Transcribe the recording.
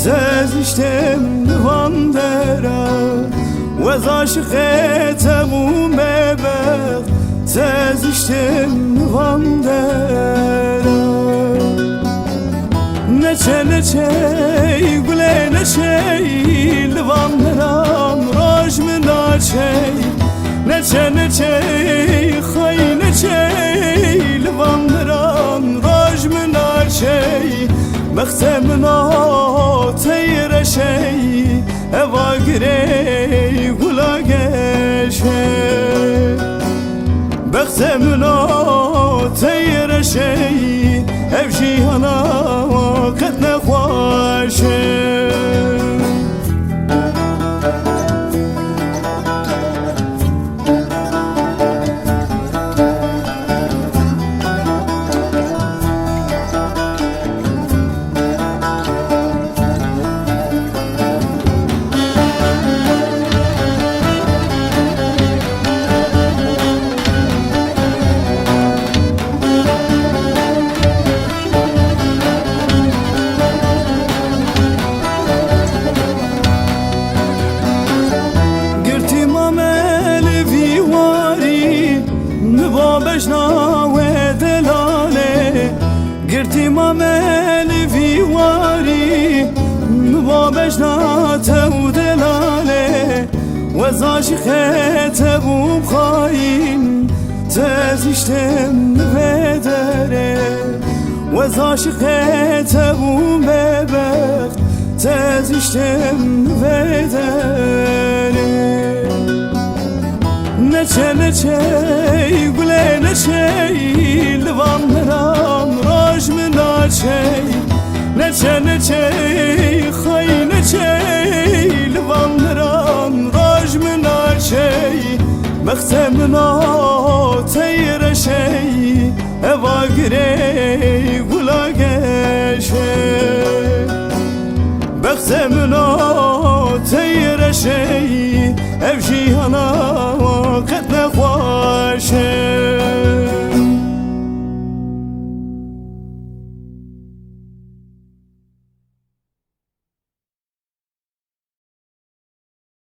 تزیشتم نوان درا و زاشقتم و مبخ تزیشتم نوان درا نچه نچه گله نچه لوان درام راج من نچه نچه نچه خی نچه لوان درام راج من نچه مختمنا تیر شی اوا گری گلا گشه مختمنا تیر شی افشی هنا قد نخواشه بجنا و دلاله گرتی مامل وی واری نبا بجنا تو دلاله و زاش خیت بوم خاین تزیشتم بدره و زاش خیت بوم ببخ تزیشتم بدره نچه نچه گله نچه لوان درام راج من نچه نچه نچه خی نچه لوان درام راج من نچه مختمنا تیر شی اوا گره